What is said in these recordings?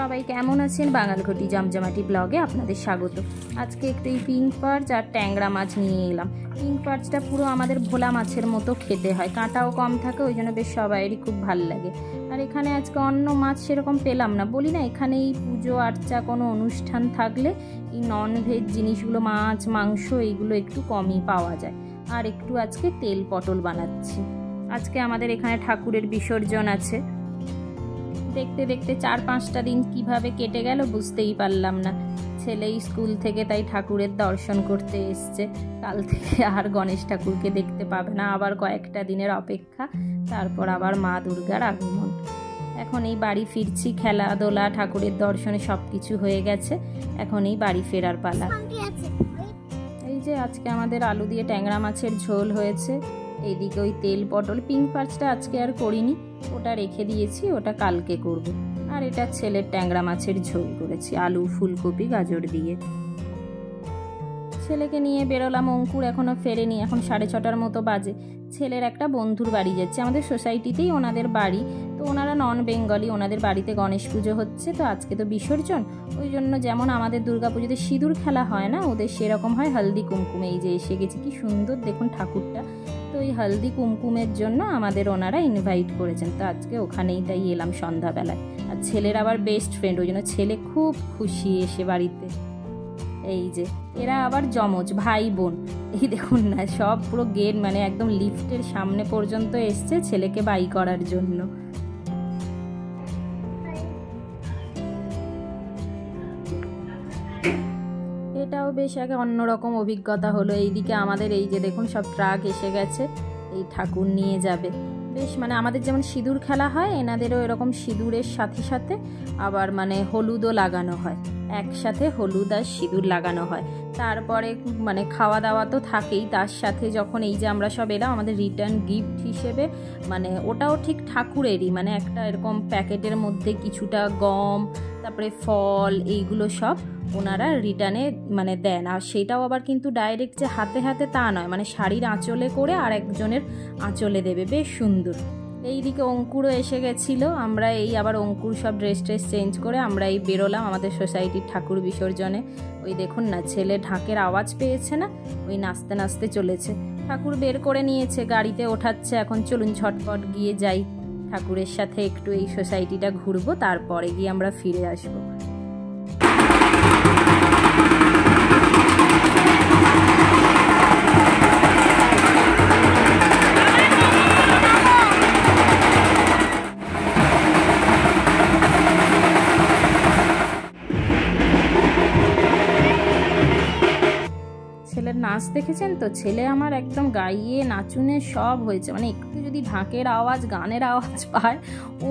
সবাই কেমন আছেন? বাঙালঘটি জমজমাটি ব্লগে আপনাদের স্বাগত। আজকে একটু এই পিঙ্ক পার্চ আর ট্যাংরা মাছ নিয়ে এলাম। পিঙ্ক পার্চটা পুরো আমাদের ভোলা মাছের মতো খেতে হয়, কাঁটাও কম থাকে, ওই জন্য বেশ সবাইয়েরই খুব ভালো লাগে। আর এখানে আজকে অন্য মাছ সেরকম পেলাম না, বলি না এখানে এই পুজো আর্চা কোনো অনুষ্ঠান থাকলে এই ননভেজ জিনিসগুলো, মাছ মাংস এইগুলো একটু কমই পাওয়া যায়। আর একটু আজকে তেল পটল বানাচ্ছি। আজকে আমাদের এখানে ঠাকুরের বিসর্জন আছে। দেখতে দেখতে 4-5টা দিন কিভাবে কেটে গেল বুঝতেই পারলাম না। ছেলেই স্কুল থেকে তাই ঠাকুরের দর্শন করতে এসছে। কাল থেকে আর গণেশ ঠাকুরকে দেখতে পাবে না, আবার কয়েকটা দিনের অপেক্ষা, তারপর আবার মা দুর্গার আগমন। এখন এই বাড়ি ফিরছি, খেলাধুলা ঠাকুরের দর্শনে সব কিছু হয়ে গেছে, এখন এই বাড়ি ফেরার পালা। এই যে আজকে আমাদের আলু দিয়ে ট্যাংরা মাছের ঝোল হয়েছে, এইদিকে ওই তেল পটল। পিঙ্ক পার্চটা আজকে আর করিনি, ওটা রেখে দিয়েছি, ওটা কালকে করব। আর এটা ছেলের ট্যাংরা মাছের ঝোল করেছি আলু ফুলকপি গাজর দিয়ে। ছেলেকে নিয়ে বেরোলাম, অঙ্কুর এখনও ফেরেনি, এখন 6:30টার মতো বাজে। ছেলের একটা বন্ধুর বাড়ি যাচ্ছে, আমাদের সোসাইটিতেই ওনাদের বাড়ি, তো ওনারা নন বেঙ্গলি, ওনাদের বাড়িতে গণেশ পুজো হচ্ছে, তো আজকে তো বিসর্জন, ওই জন্য যেমন আমাদের দুর্গাপুজোতে সিঁদুর খেলা হয় না, ওদের সেরকম হয় হলদি কুমকুমে। এই যে এসে গেছি, কি সুন্দর দেখুন ঠাকুরটা। তো এই হলদি কুমকুমের জন্য আমাদের ওনারা ইনভাইট করেছেন, তো আজকে ওখানেই তাই এলাম সন্ধ্যাবেলায়। আর ছেলের আবার বেস্ট ফ্রেন্ড, ওই জন্য ছেলে খুব খুশি এসে বাড়িতে। এই যে এরা আবার যমজ ভাই বোন, এই দেখুন না, সব পুরো গেট মানে একদম লিফটের সামনে পর্যন্ত এসছে ছেলেকে বাই করার জন্য। এটাও বেশ আগে অন্যরকম অভিজ্ঞতা হলো। এইদিকে আমাদের এই যে দেখুন সব ট্রাক এসে গেছে, এই ঠাকুর নিয়ে যাবে। বেশ মানে আমাদের যেমন সিঁদুর খেলা হয়, এনাদেরও এরকম সিঁদুরের সাথে সাথে আবার মানে হলুদও লাগানো হয়, একসাথে হলুদ আর সিঁদুর লাগানো হয়। তারপরে মানে খাওয়া দাওয়া তো থাকেই, তার সাথে যখন এই যে আমরা সব এলাম, আমাদের রিটার্ন গিফট হিসেবে মানে ওটাও ঠিক ঠাকুরেরই, মানে একটা এরকম প্যাকেটের মধ্যে কিছুটা গম, তারপরে ফল, এইগুলো সব ওনারা রিটার্নে মানে দেন। আর সেটাও আবার কিন্তু ডাইরেক্ট যে হাতে হাতে তা নয়, মানে শাড়ির আঁচলে করে আর একজনের আঁচলে দেবে, বেশ সুন্দর। এইদিকে অঙ্কুরও এসে গেছিলো, আমরা এই আবার অঙ্কুর সব ড্রেস চেঞ্জ করে আমরা এই বেরোলাম আমাদের সোসাইটির ঠাকুর বিসর্জনে। ওই দেখুন না, ছেলে ঢাকের আওয়াজ পেয়েছে না, ওই নাচতে নাচতে চলেছে। ঠাকুর বের করে নিয়েছে, গাড়িতে ওঠাচ্ছে, এখন চলুন ঝটপট গিয়ে যাই, ঠাকুরের সাথে একটু এই সোসাইটিটা ঘুরবো, তারপরে গিয়ে আমরা ফিরে আসবো। ছেলের নাচ দেখেছেন তো? ছেলে আমার একদম গাইয়ে নাচুনে সব হয়েছে, মানে একটু যদি ঢাকের আওয়াজ গানের আওয়াজ পায়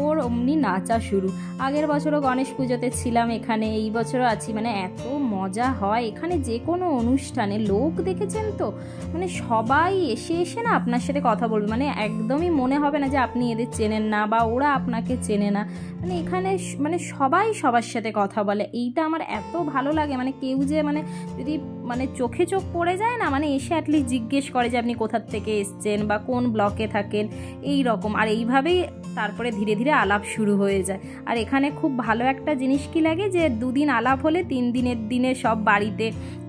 ওর অমনি নাচা শুরু। আগের বছরও গণেশ পুজোতে ছিলাম এখানে, এই বছরও আছি, মানে এত মজা হয় এখানে যে কোনো অনুষ্ঠানে। লোক দেখেছেন তো, মানে সবাই এসে এসে না আপনার সাথে কথা বলবে, মানে একদমই মনে হবে না যে আপনি এদের চেনেন না বা ওরা আপনাকে চেনে না, মানে এখানে মানে সবাই সবার সাথে কথা বলে। এইটা আমার এত ভালো লাগে, মানে কেউ যে মানে যদি মানে চোখে চোখ পড়ে যায় না, মানে এসে অ্যাটলিস্ট জিজ্ঞেস করে যে আপনি কোথার থেকে এসছেন বা কোন ব্লকে থাকেন, এই রকম। আর এইভাবেই তারপরে ধীরে ধীরে আলাপ শুরু হয়ে যায়। আর এখানে খুব ভালো একটা জিনিস কি লাগে, যে 2 দিন আলাপ হলে 3 দিনের দিনে সব বাড়িতে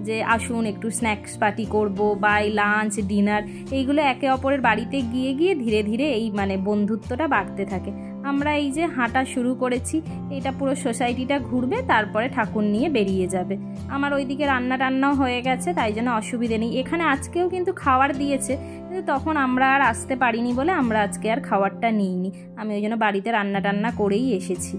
যে আসুন একটু স্ন্যাক্স পার্টি করব বা এই লাঞ্চ ডিনার, এইগুলো একে অপরের বাড়িতে গিয়ে গিয়ে ধীরে ধীরে এই মানে বন্ধুত্বটা বাড়তে থাকে। আমরা এই যে হাঁটা শুরু করেছি, এটা পুরো সোসাইটিটা ঘুরবে, তারপরে ঠাকুর নিয়ে বেরিয়ে যাবে। আমার ওইদিকে রান্না টান্নাও হয়ে গেছে, তাই জন্য অসুবিধে নেই। এখানে আজকেও কিন্তু খাবার দিয়েছে, কিন্তু তখন আমরা আর আসতে পারিনি বলে আমরা আজকে আর খাবারটা নিইনি। আমি ওই জন্য বাড়িতে রান্না টান্না করেই এসেছি।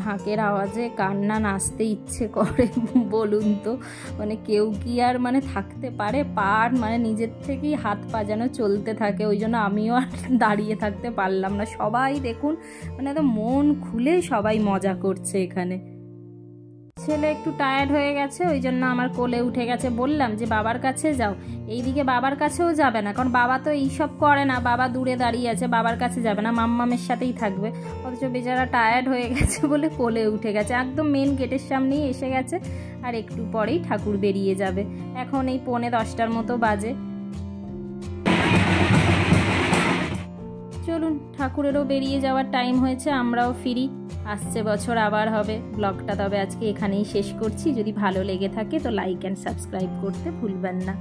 ঢাকের আওয়াজে কান্না নাচতে ইচ্ছে করে বলুন তো, মানে কেউ কি আর মানে থাকতে পারে? পার মানে নিজের থেকেই হাত পা যেন চলতে থাকে, ওই জন্য আমিও আর দাঁড়িয়ে থাকতে পারলাম না। সবাই দেখুন মানে একদম মন খুলে সবাই মজা করছে এখানে। ছেলে একটু টায়ার্ড হয়ে গেছে, ওই জন্য আমার কোলে উঠে গেছে। বললাম যে বাবার কাছে যাও, এইদিকে বাবার কাছেও যাবে না, কারণ বাবা তো এইসব করে না, বাবা দূরে দাঁড়িয়ে আছে, বাবার কাছে যাবে না, মাম্মামের সাথেই থাকবে। অথচ বেচারা টায়ার্ড হয়ে গেছে বলে কোলে উঠে গেছে, একদম মেন গেটের সামনেই এসে গেছে। আর একটু পরেই ঠাকুর বেরিয়ে যাবে। এখন এই 9:45 মতো বাজে। চলুন, ঠাকুরেরও বেরিয়ে যাওয়ার টাইম হয়েছে, আমরাও ফিরি। আসছে বছর আবার হবে। ব্লগটা তবে আজকে এখানেই শেষ করছি। যদি ভালো লেগে থাকে তো লাইক অ্যান্ড সাবস্ক্রাইব করতে ভুলবেন না।